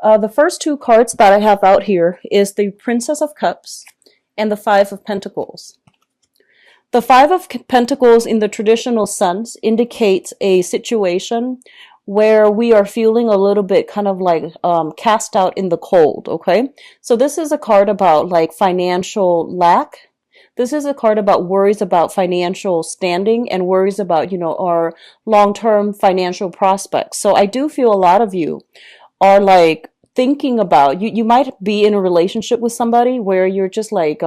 The first two cards that I have out here is the Princess of Cups and the Five of Pentacles. The Five of Pentacles in the traditional sense indicates a situation where we are feeling a little bit kind of like cast out in the cold, okay? So this is a card about like financial lack. This is a card about worries about financial standing and worries about, our long-term financial prospects. So I do feel a lot of you are like thinking about you might be in a relationship with somebody where you're just like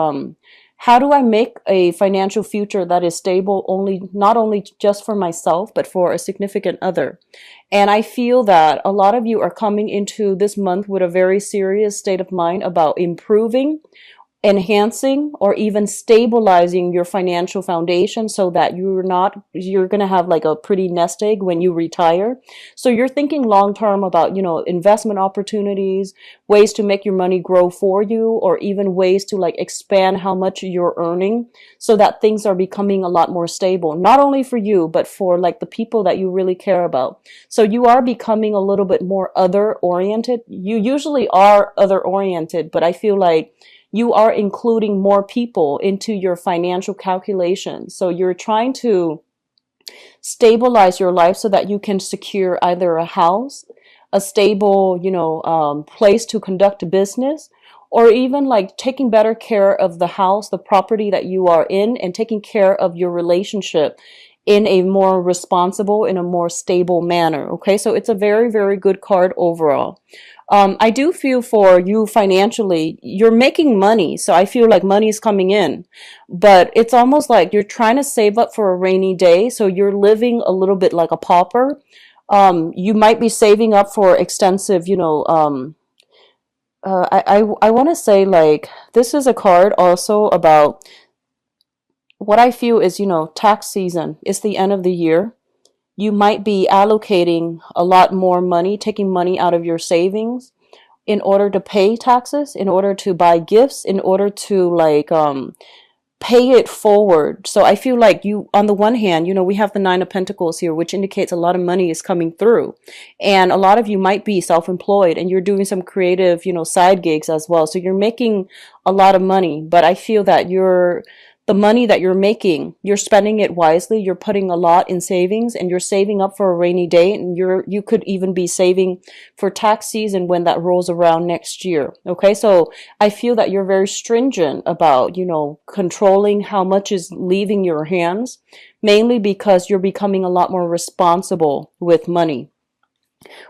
how do I make a financial future that is stable only not only just for myself but for a significant other. And I feel that a lot of you are coming into this month with a very serious state of mind about improving, enhancing, or even stabilizing your financial foundation so that you're going to have like a pretty nest egg when you retire. So you're thinking long term about, investment opportunities, ways to make your money grow for you, or even ways to like expand how much you're earning so that things are becoming a lot more stable, not only for you, but for like the people that you really care about. So you are becoming a little bit more other oriented. You usually are other oriented, but I feel like you are including more people into your financial calculations. So you're trying to stabilize your life so that you can secure either a house, a stable, place to conduct business, or even like taking better care of the house, the property that you are in, and taking care of your relationship in a more responsible, in a more stable manner. Okay, so it's a very, very good card overall. I do feel for you financially, you're making money. So I feel like money is coming in, but it's almost like you're trying to save up for a rainy day. So you're living a little bit like a pauper. You might be saving up for extensive, I want to say like this is a card also about what I feel is, tax season. It's the end of the year. You might be allocating a lot more money, taking money out of your savings in order to pay taxes, in order to buy gifts, in order to like pay it forward. So I feel like you, on the one hand, we have the Nine of Pentacles here, which indicates a lot of money is coming through. And a lot of you might be self-employed and you're doing some creative, side gigs as well. So you're making a lot of money, but I feel that the money that you're making, you're spending it wisely. You're putting a lot in savings and you're saving up for a rainy day. And you could even be saving for tax season when that rolls around next year. Okay. So I feel that you're very stringent about, controlling how much is leaving your hands, mainly because you're becoming a lot more responsible with money.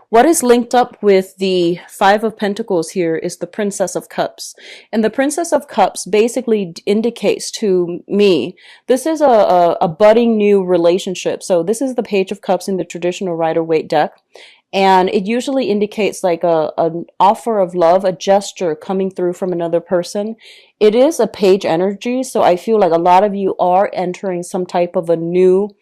What is linked up with the Five of Pentacles here is the Princess of Cups. And the Princess of Cups basically indicates to me, this is a budding new relationship. So this is the Page of Cups in the traditional Rider-Waite deck. And it usually indicates like an offer of love, a gesture coming through from another person. It is a page energy. So I feel like a lot of you are entering some type of a new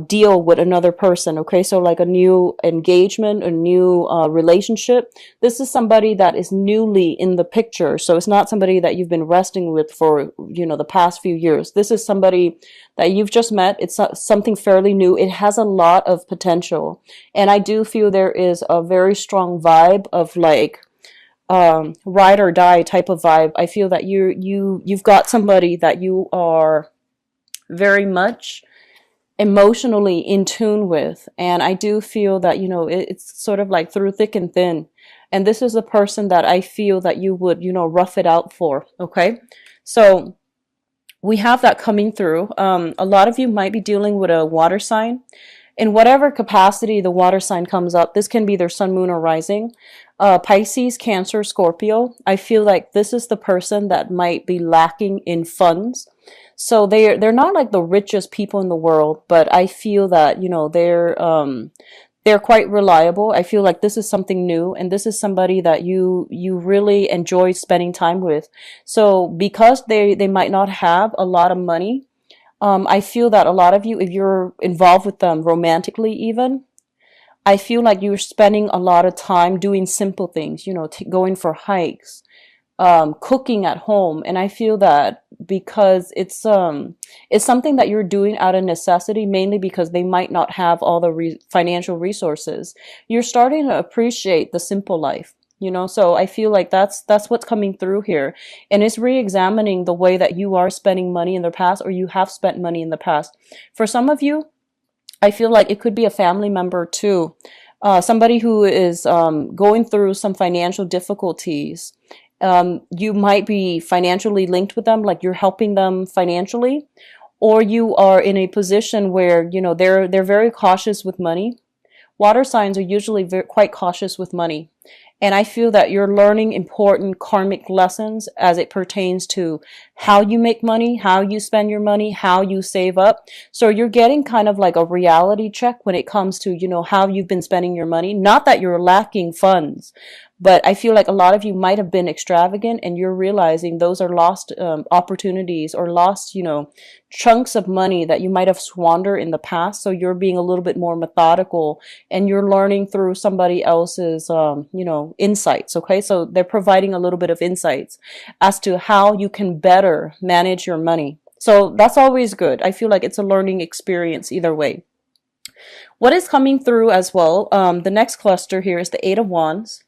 deal with another person. Okay, so like a new engagement, a new relationship. This is somebody that is newly in the picture, so it's not somebody that you've been resting with for the past few years. This is somebody that you've just met. It's something fairly new. It has a lot of potential, and I do feel there is a very strong vibe of like ride or die type of vibe. I feel that you've got somebody that you are very much emotionally in tune with. And I do feel that, it's sort of like through thick and thin. And this is a person that I feel that you would, rough it out for. Okay. So we have that coming through. A lot of you might be dealing with a water sign. In whatever capacity the water sign comes up, this can be their sun, moon, or rising. Pisces, Cancer, Scorpio. I feel like this is the person that might be lacking in funds. So they're not like the richest people in the world, but I feel that, they're quite reliable. I feel like this is something new, and this is somebody that you really enjoy spending time with. So because they might not have a lot of money, I feel that a lot of you, if you're involved with them romantically even, I feel like you're spending a lot of time doing simple things, going for hikes, cooking at home. And I feel that because it's something that you're doing out of necessity, mainly because they might not have all the financial resources, you're starting to appreciate the simple life. you know. So I feel like that's what's coming through here, and it's re-examining the way that you are spending money in the past, or you have spent money in the past. For some of you, I feel like it could be a family member too, somebody who is going through some financial difficulties. You might be financially linked with them, like you're helping them financially, or you are in a position where, you know, they're very cautious with money. Water signs are usually quite cautious with money. And I feel that you're learning important karmic lessons as it pertains to how you make money, how you spend your money, how you save up. So you're getting kind of like a reality check when it comes to, you know, how you've been spending your money. Not that you're lacking funds, but I feel like a lot of you might have been extravagant, and you're realizing those are lost opportunities, or lost, you know, chunks of money that you might have squandered in the past. So you're being a little bit more methodical, and you're learning through somebody else's, you know, insights. Okay. So they're providing a little bit of insights as to how you can better manage your money. So that's always good. I feel like it's a learning experience either way. What is coming through as well? The next cluster here is the Eight of Wands.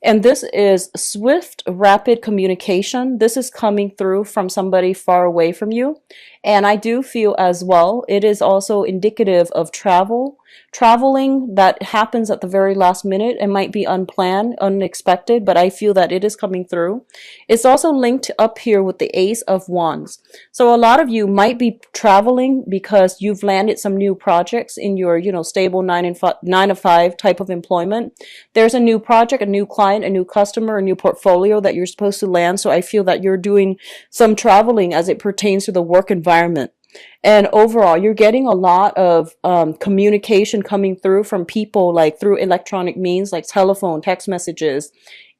And this is swift, rapid communication. This is coming through from somebody far away from you. And I do feel as well, it is also indicative of traveling that happens at the very last minute. It might be unplanned, unexpected, but I feel that it is coming through. It's also linked up here with the Ace of Wands. So a lot of you might be traveling because you've landed some new projects in your, you know, stable 9 to 5 type of employment. There's a new project, a new client, a new customer, a new portfolio that you're supposed to land. So I feel that you're doing some traveling as it pertains to the work environment. And overall, you're getting a lot of communication coming through from people, like through electronic means, like telephone, text messages,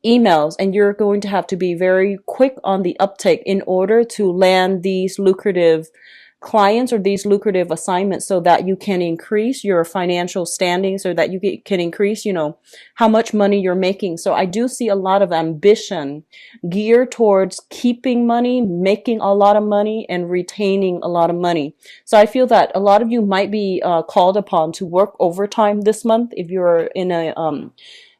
emails, and you're going to have to be very quick on the uptake in order to land these lucrative clients or these lucrative assignments, so that you can increase your financial standing, so that you can increase, you know, how much money you're making. So I do see a lot of ambition geared towards keeping money, making a lot of money, and retaining a lot of money. So I feel that a lot of you might be called upon to work overtime this month if you're in a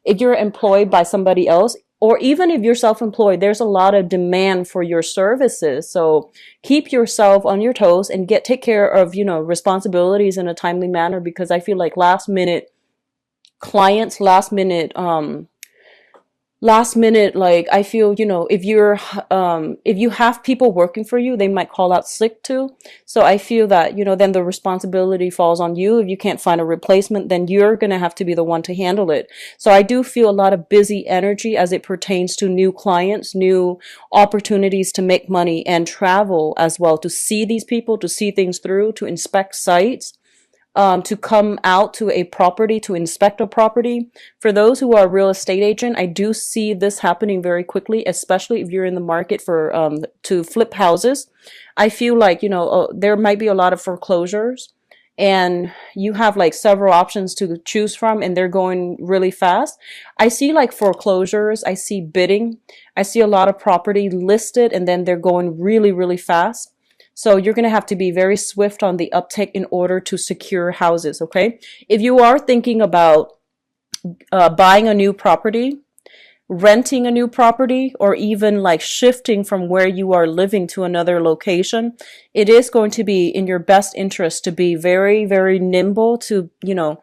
if you're employed by somebody else, or even if you're self-employed. There's a lot of demand for your services. So keep yourself on your toes and take care of, you know, responsibilities in a timely manner, because I feel like last minute clients, last minute, like, I feel, you know, if you have people working for you, they might call out sick too. So I feel that, you know, then the responsibility falls on you. If you can't find a replacement, then you're going to have to be the one to handle it. So I do feel a lot of busy energy as it pertains to new clients, new opportunities to make money, and travel as well, to see these people, to see things through, to inspect sites, to come out to a property, to inspect a property. For those who are a real estate agent, I do see this happening very quickly, especially if you're in the market for to flip houses. I feel like, you know, there might be a lot of foreclosures, and you have like several options to choose from, and they're going really fast. I see like foreclosures, I see bidding, I see a lot of property listed, and then they're going really, really fast. So you're going to have to be very swift on the uptake in order to secure houses, okay? If you are thinking about buying a new property, renting a new property, or even like shifting from where you are living to another location, it is going to be in your best interest to be very, very nimble, to, you know,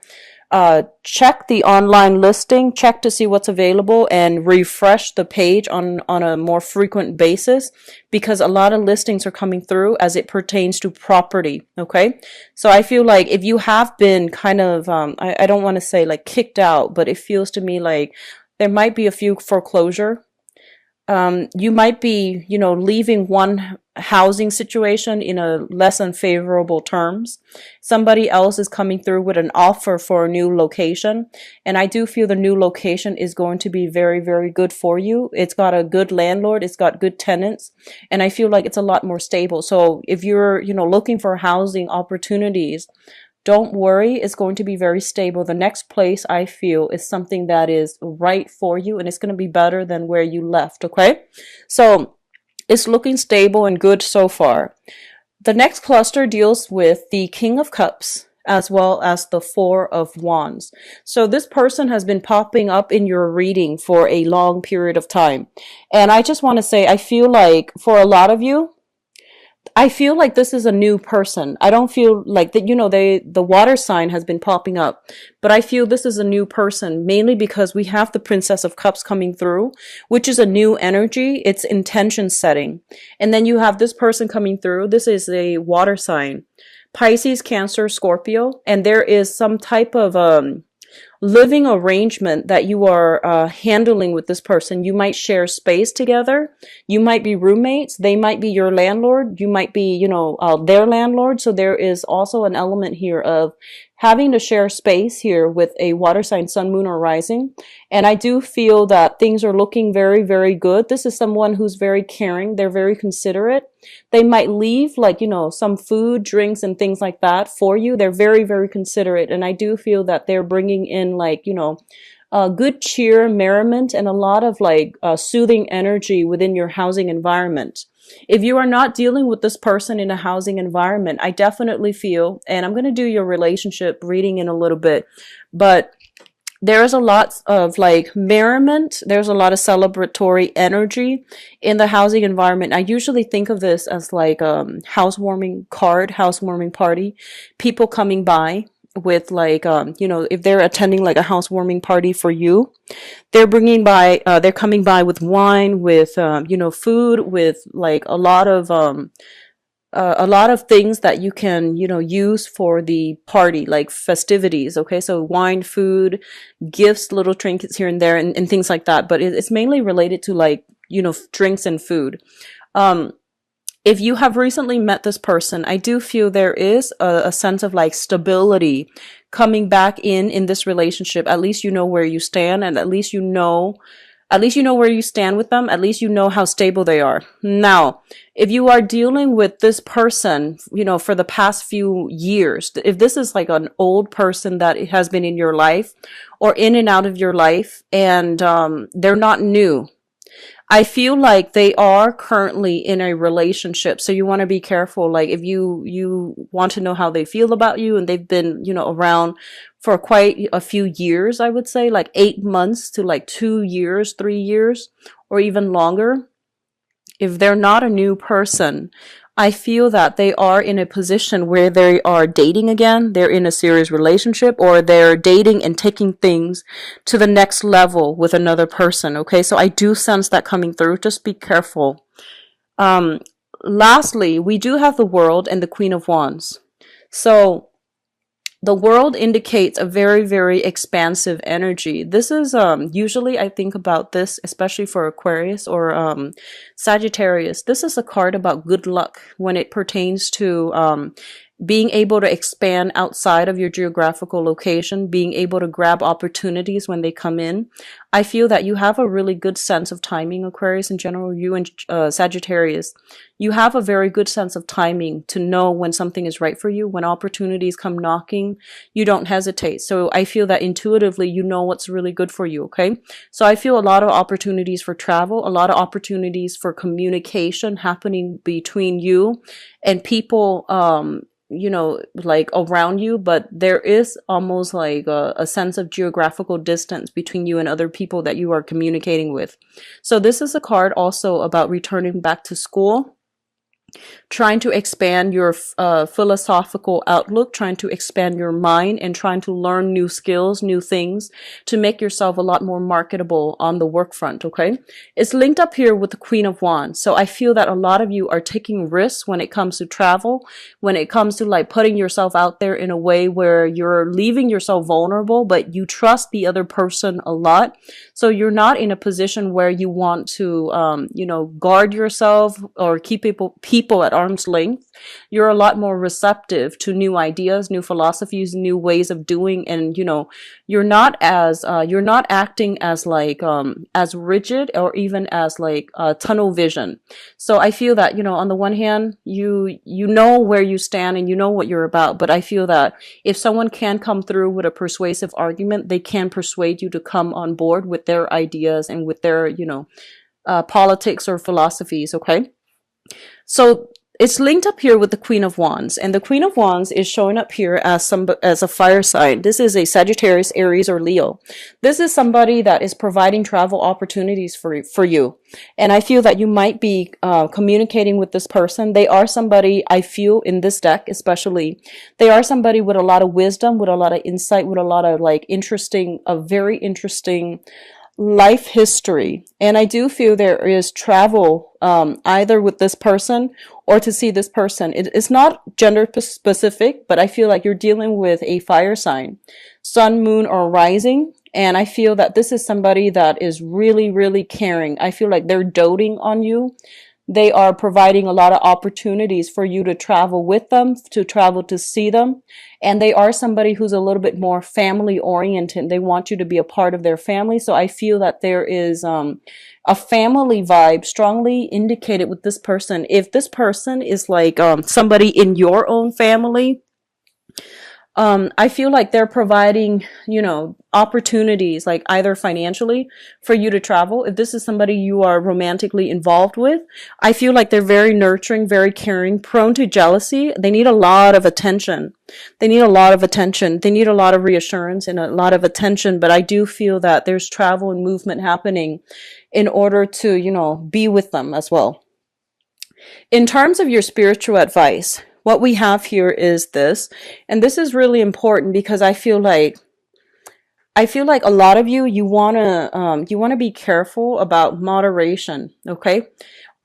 check the online listing, check to see what's available, and refresh the page on a more frequent basis, because a lot of listings are coming through as it pertains to property. Okay. So I feel like if you have been kind of, I don't want to say like kicked out, but it feels to me like there might be a few foreclosure. You might be, you know, leaving one housing situation in a less than favorable terms. Somebody else is coming through with an offer for a new location. And I do feel the new location is going to be very, very good for you. It's got a good landlord. It's got good tenants. And I feel like it's a lot more stable. So if you're, you know, looking for housing opportunities, don't worry, it's going to be very stable. The next place, I feel, is something that is right for you, and it's going to be better than where you left, okay? So it's looking stable and good so far. The next cluster deals with the King of Cups. as well as the Four of Wands. So this person has been popping up in your reading for a long period of time. And I just want to say, I feel like for a lot of you, I feel like this is a new person. I don't feel like that, the water sign has been popping up, but I feel this is a new person, mainly because we have the Princess of Cups coming through, which is a new energy. It's intention setting. And then you have this person coming through. This is a water sign, Pisces, Cancer, Scorpio, and there is some type of, living arrangement that you are handling with this person. You might share space together. You might be roommates. They might be your landlord. You might be, their landlord. So there is also an element here of having to share space here with a water sign, sun, moon, or rising. And I do feel that things are looking very, very good. This is someone who's very caring. They're very considerate. They might leave like, some food, drinks, and things like that for you. They're very, very considerate. And I do feel that they're bringing in like, good cheer, merriment, and a lot of like soothing energy within your housing environment. If you are not dealing with this person in a housing environment, I definitely feel, and I'm going to do your relationship reading in a little bit, but there is a lot of like merriment. There's a lot of celebratory energy in the housing environment. I usually think of this as like housewarming party, people coming by with like, if they're attending like a housewarming party for you, they're coming by with wine, with, food, with like a lot of things that you can, use for the party, like festivities. Okay. So wine, food, gifts, little trinkets here and there, and things like that. But it's mainly related to like, drinks and food. If you have recently met this person, I do feel there is a sense of like stability coming back in this relationship. At least you know where you stand, and at least you know where you stand with them. At least you know how stable they are. Now, if you are dealing with this person, for the past few years, if this is like an old person that has been in your life or in and out of your life, and they're not new, I feel like they are currently in a relationship. So you want to be careful. Like if you want to know how they feel about you, and they've been, around for quite a few years, I would say like 8 months to like 2 years, 3 years, or even longer. If they're not a new person, I feel that they are in a position where they are dating again. They're in a serious relationship, or they're dating and taking things to the next level with another person. Okay. So I do sense that coming through. Just be careful. Lastly, we do have the World and the Queen of Wands. So the World indicates a very, very expansive energy. This is usually I think about this, especially for Aquarius or Sagittarius. This is a card about good luck when it pertains to being able to expand outside of your geographical location, being able to grab opportunities when they come in. I feel that you have a really good sense of timing, Aquarius in general, you and Sagittarius. You have a very good sense of timing to know when something is right for you. When opportunities come knocking, you don't hesitate. So I feel that intuitively you know what's really good for you, okay? So I feel a lot of opportunities for travel, a lot of opportunities for communication happening between you and people, like around you, but there is almost like a sense of geographical distance between you and other people that you are communicating with. So this is a card also about returning back to school, trying to expand your philosophical outlook, trying to expand your mind, and trying to learn new skills, new things to make yourself a lot more marketable on the work front, okay? It's linked up here with the Queen of Wands. So I feel that a lot of you are taking risks when it comes to travel, when it comes to like putting yourself out there in a way where you're leaving yourself vulnerable, but you trust the other person a lot. So you're not in a position where you want to, guard yourself or keep people at arm's length. You're a lot more receptive to new ideas, new philosophies, new ways of doing, and you're not acting as like as rigid or even as like tunnel vision. So I feel that on the one hand you know where you stand and you know what you're about, but I feel that if someone can come through with a persuasive argument, they can persuade you to come on board with their ideas and with their politics or philosophies. Okay. So it's linked up here with the Queen of Wands, and the Queen of Wands is showing up here as a fire sign. This is a Sagittarius, Aries, or Leo. This is somebody that is providing travel opportunities for you, and I feel that you might be communicating with this person. They are somebody, I feel in this deck especially, they are somebody with a lot of wisdom, with a lot of insight, with a lot of like interesting, a very interesting life history. And I do feel there is travel either with this person or to see this person. It's not gender specific, but I feel like you're dealing with a fire sign, sun, moon, or rising. And I feel that this is somebody that is really, really caring. I feel like they're doting on you. They are providing a lot of opportunities for you to travel with them, to travel to see them. And they are somebody who's a little bit more family oriented. They want you to be a part of their family. So I feel that there is a family vibe strongly indicated with this person. If this person is like somebody in your own family, I feel like they're providing, you know, opportunities, like either financially for you to travel. If this is somebody you are romantically involved with, I feel like they're very nurturing, very caring, prone to jealousy. They need a lot of attention. They need a lot of attention. They need a lot of reassurance and a lot of attention. But I do feel that there's travel and movement happening in order to, you know, be with them as well. In terms of your spiritual advice, what we have here is this, and this is really important because I feel like a lot of you want to be careful about moderation, okay?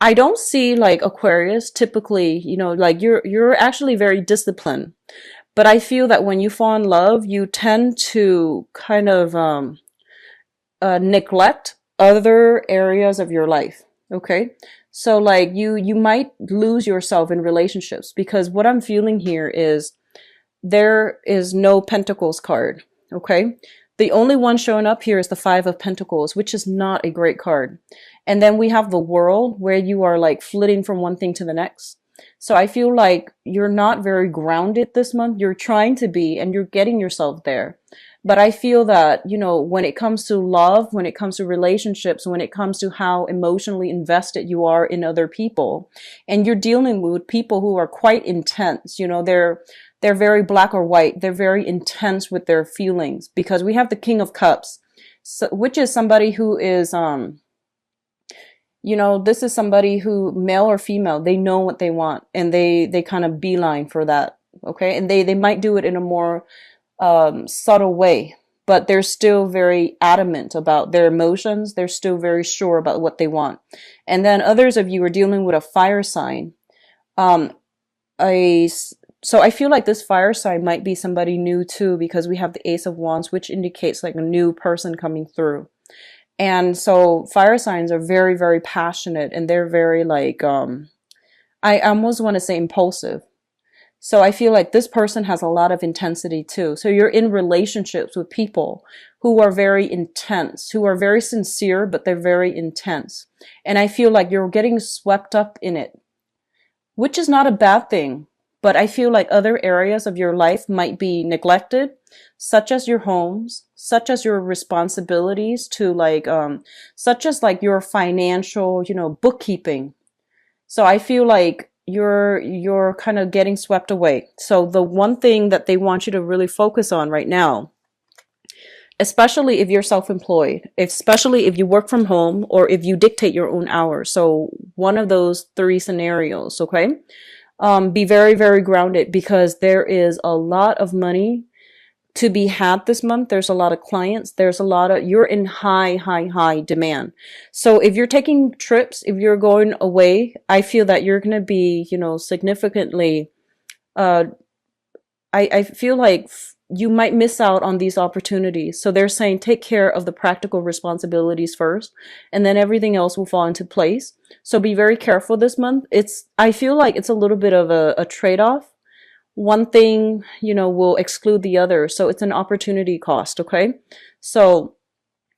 I don't see like Aquarius typically, you know, like you're actually very disciplined. But I feel that when you fall in love, you tend to kind of neglect other areas of your life, okay? So like you might lose yourself in relationships because what I'm feeling here is there is no Pentacles card, okay? The only one showing up here is the Five of Pentacles, which is not a great card. And then we have the World, where you are like flitting from one thing to the next. So I feel like you're not very grounded this month. You're trying to be, and you're getting yourself there. But I feel that, you know, when it comes to love, when it comes to relationships, when it comes to how emotionally invested you are in other people, and you're dealing with people who are quite intense, you know, they're very black or white. They're very intense with their feelings because we have the King of Cups, so, which is somebody who is, you know, this is somebody who, male or female, they know what they want and they kind of beeline for that. Okay. And they might do it in a more subtle way, but they're still very adamant about their emotions. They're still very sure about what they want. And then others of you are dealing with a fire sign. So I feel like this fire sign might be somebody new too, because we have the Ace of Wands, which indicates like a new person coming through. And so fire signs are very, very passionate, and they're very like, I almost want to say impulsive. So I feel like this person has a lot of intensity too. So you're in relationships with people who are very intense, who are very sincere, but they're very intense. And I feel like you're getting swept up in it, which is not a bad thing. But I feel like other areas of your life might be neglected, such as your homes, such as your responsibilities to like, such as like your financial, you know, bookkeeping. So I feel like you're kind of getting swept away. So the one thing that they want you to really focus on right now, especially if you're self-employed, especially if you work from home or if you dictate your own hours. So one of those three scenarios, okay? Be very, very grounded because there is a lot of money to be had this month. There's a lot of clients. There's a lot of, you're in high, high, high demand. So if you're taking trips, if you're going away, I feel that you're going to be, you know, significantly, I feel like you might miss out on these opportunities. So they're saying take care of the practical responsibilities first, and then everything else will fall into place. So be very careful this month. I feel like it's a little bit of a trade-off. One thing, you know, will exclude the other. So it's an opportunity cost, okay? So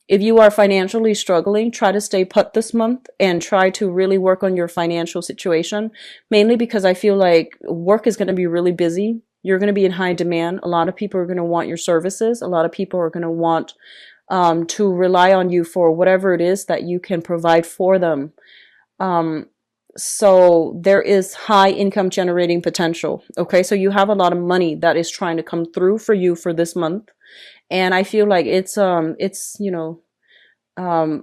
if you are financially struggling, try to stay put this month and try to really work on your financial situation, mainly because I feel like work is going to be really busy. You're going to be in high demand. A lot of people are going to want your services. A lot of people are going to want to rely on you for whatever it is that you can provide for them. So there is high income generating potential. Okay, so you have a lot of money that is trying to come through for you for this month, and I feel like it's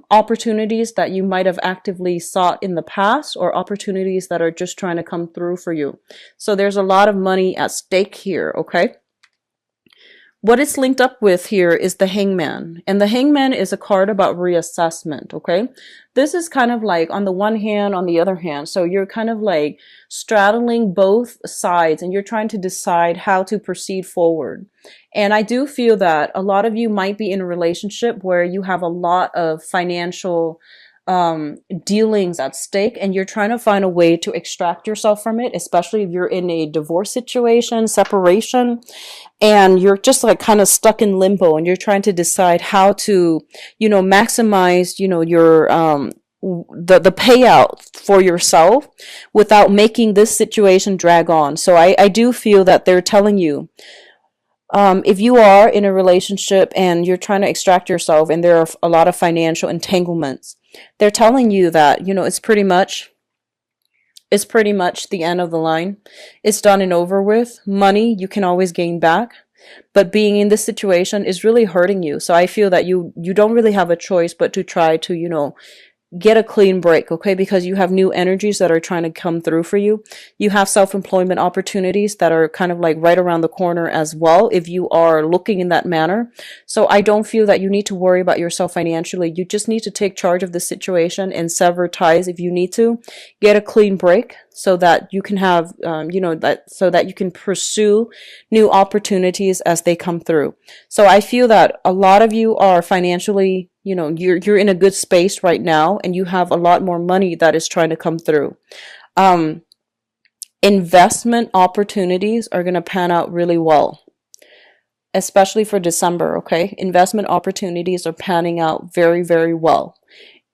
opportunities that you might have actively sought in the past, or opportunities that are just trying to come through for you. So there's a lot of money at stake here. Okay, what it's linked up with here is the Hangman. And the Hangman is a card about reassessment, okay? This is kind of like on the one hand, on the other hand. So you're kind of like straddling both sides and you're trying to decide how to proceed forward. And I do feel that a lot of you might be in a relationship where you have a lot of financial dealings at stake, and you're trying to find a way to extract yourself from it, especially if you're in a divorce situation, separation, and you're just like kind of stuck in limbo, and you're trying to decide how to, maximize, your the payout for yourself without making this situation drag on. So I do feel that they're telling you, if you are in a relationship and you're trying to extract yourself and there are a lot of financial entanglements, they're telling you that, it's pretty much the end of the line. It's done and over with. Money you can always gain back, but being in this situation is really hurting you. So I feel that you don't really have a choice but to try to, get a clean break, okay? Because you have new energies that are trying to come through for you. You have self-employment opportunities that are kind of like right around the corner as well, if you are looking in that manner. So I don't feel that you need to worry about yourself financially. You just need to take charge of the situation and sever ties if you need to. Get a clean break so that you can have, so that you can pursue new opportunities as they come through. So I feel that a lot of you are financially, you're in a good space right now, and you have a lot more money that is trying to come through. Investment opportunities are going to pan out really well, especially for December. Okay, investment opportunities are panning out very, very well.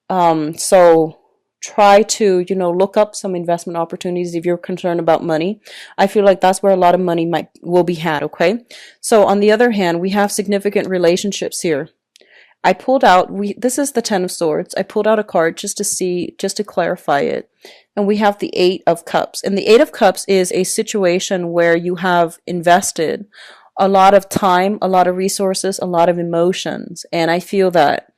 So try to, look up some investment opportunities if you're concerned about money. I feel like that's where a lot of money will be had. Okay, so on the other hand, we have significant relationships here. I pulled out, this is the Ten of Swords. I pulled out a card just to clarify it. And we have the Eight of Cups. And the Eight of Cups is a situation where you have invested a lot of time, a lot of resources, a lot of emotions. And I feel that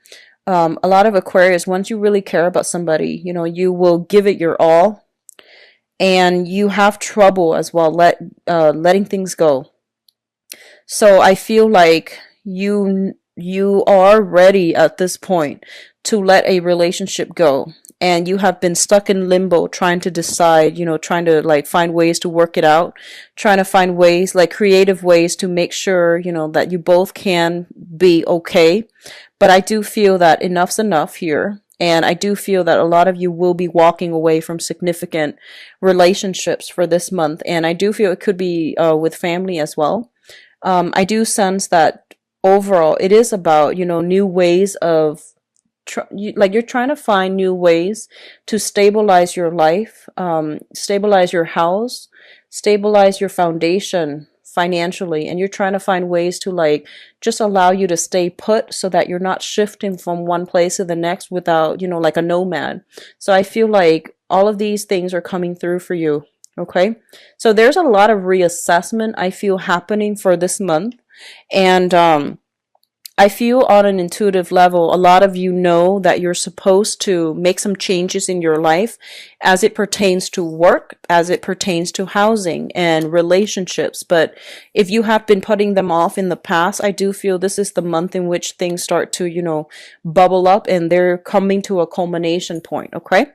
a lot of Aquarius, once you really care about somebody, you will give it your all. And you have trouble as well letting things go. So I feel like you are ready at this point to let a relationship go, and you have been stuck in limbo trying to decide, trying to like find ways to work it out, trying to find ways, like creative ways to make sure, that you both can be okay. But I do feel that enough's enough here. And I do feel that a lot of you will be walking away from significant relationships for this month. And I do feel it could be with family as well. I do sense that overall it is about, new ways of you're trying to find new ways to stabilize your life, stabilize your house, stabilize your foundation financially, and you're trying to find ways to just allow you to stay put so that you're not shifting from one place to the next without, like a nomad. So I feel like all of these things are coming through for you. Okay, so there's a lot of reassessment I feel happening for this month. And I feel on an intuitive level, a lot of you know that you're supposed to make some changes in your life as it pertains to work, as it pertains to housing and relationships. But if you have been putting them off in the past, I do feel this is the month in which things start to, bubble up and they're coming to a culmination point. Okay.